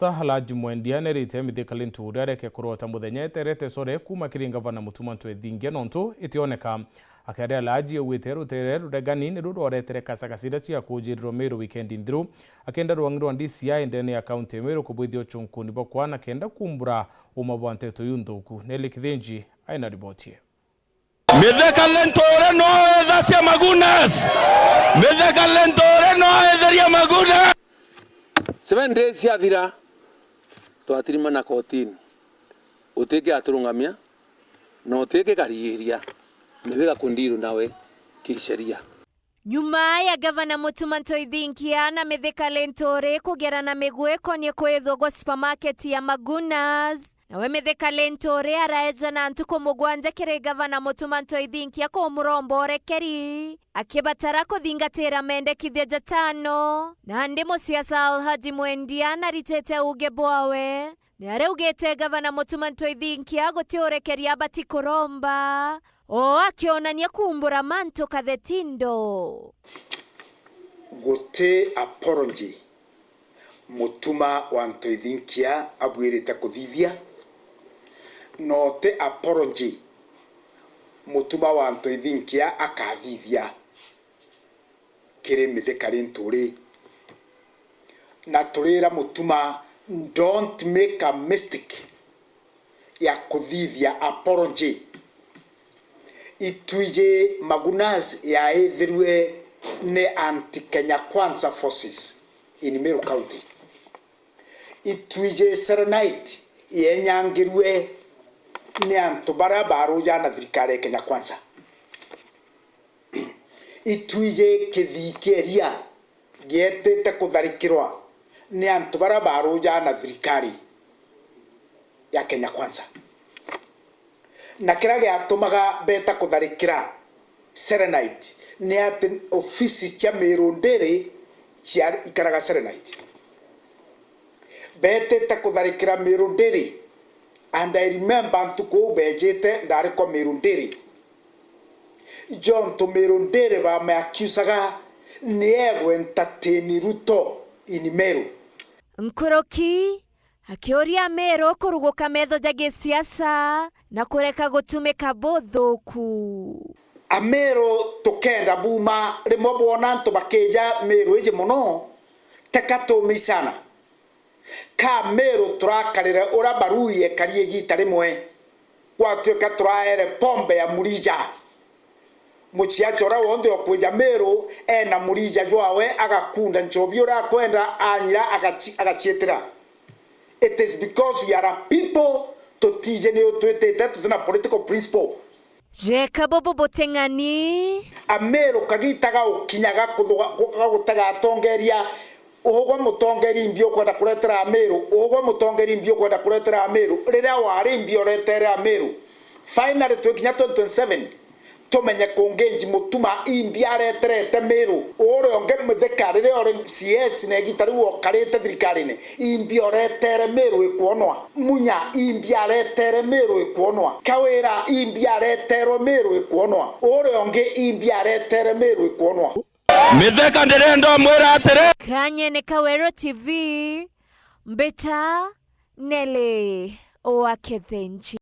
Tahalaji mwendia nerite mithika lintu reke kurota muthenya terete sore kuma kiringavana mutumantu ethingia nontu itioneka akaria laji witeru tereru regani ni ruroretere kasakasira cia kujiriro Meru weekend ndru akenda rwangirwa DCI ndene ya county Meru kubwithio chunkuni bokwana kenda kumbura umabwante tuyunthuku nelikithinji aina ribotie mithika lentore no ethacia Magunas mithika lentore no etheria Magunas 7 days yathira twatirima na kotini uteke aturungamia no uteke kariiria mithika kundiru nawe kisheria. Nyuma ya gavana Mutumanto Ithinkia na Mithika Lentore kugerana migwe konie kwethwo go supermarket ya Magunas nawe Mithika Lentore araeja na ntuko mugwanja kire gavana Mutumanto Ithinkia ko murombore keri akibatara kuthingatira mendekithia jatano na ndi musiasa Alhaji Mwendia na ritete uge bwawe niareugite gavana Mutumanto Ithinkia gutiorekeria bati kuromba akionania kumbura manto kathetindo gote apology Mutuma wanto Ithinkia abwirite kuthithia note apology Mutuma wanto Ithinkia akathithia kire Mithika Lentore na turira Mutuma don't make a mistake ya kuthithia apology ituje Magunas ya ethirwe ne anti-Kenya Kwanza forces in Meru County ituje Serenite yenyangirwe ne antubara baruja na thirikari Kenya Kwanza ituje kithikeria gietete kutharikirwa ne antubara baruja na thirikari ya Kenya Kwanza na kirage atumaga beta kutharikira Serenite ni ati ofisi cia Meru ndere cia ikaraga Serenite beta kutharikira Meru ndere and I remember ntuko bejete ndari ko Meru ndere John to Meru ndere ba me accusaga ni ego entertain Ruto in Meru Nkuroki akioria Meru kuruguka metho ja gisiasa na kureka gutumika bothuku Meru tukenda buma rimwe bona ntu bakeja Meru ije muno tekatumisana ka Meru turakarira ura baruye karie gita rimwe gwatuika turaere pombe ya Murija muchiachora wonde okweja Meru na Murija jwawe agakunda nchobi ura kwenda anyira agachietira. It is because we are a people to teach to political principle. Jekabobo Botengani Meru kagitaga ukinyaga gutaga tongeria uhogwa mutongeri mbio kwenda kuretera Meru uhogwa mutongeri mbio kwenda kuretera Meru rira wari mbio retera Meru finally twikinya 2027 tumenye kungenji Mutuma imbia reterete Meru ore onge Mithika rire ore CS na gitaru okarete thirikarine imbia retere Meru ikwonwa munya imbia retere Meru ikwonwa kawira imbia retero Meru ikwonwa ore onge imbia retere Meru ikwonwa Mithika ndirendo mwira atere Kanye ne Kawero TV mbeta nele o akethenji.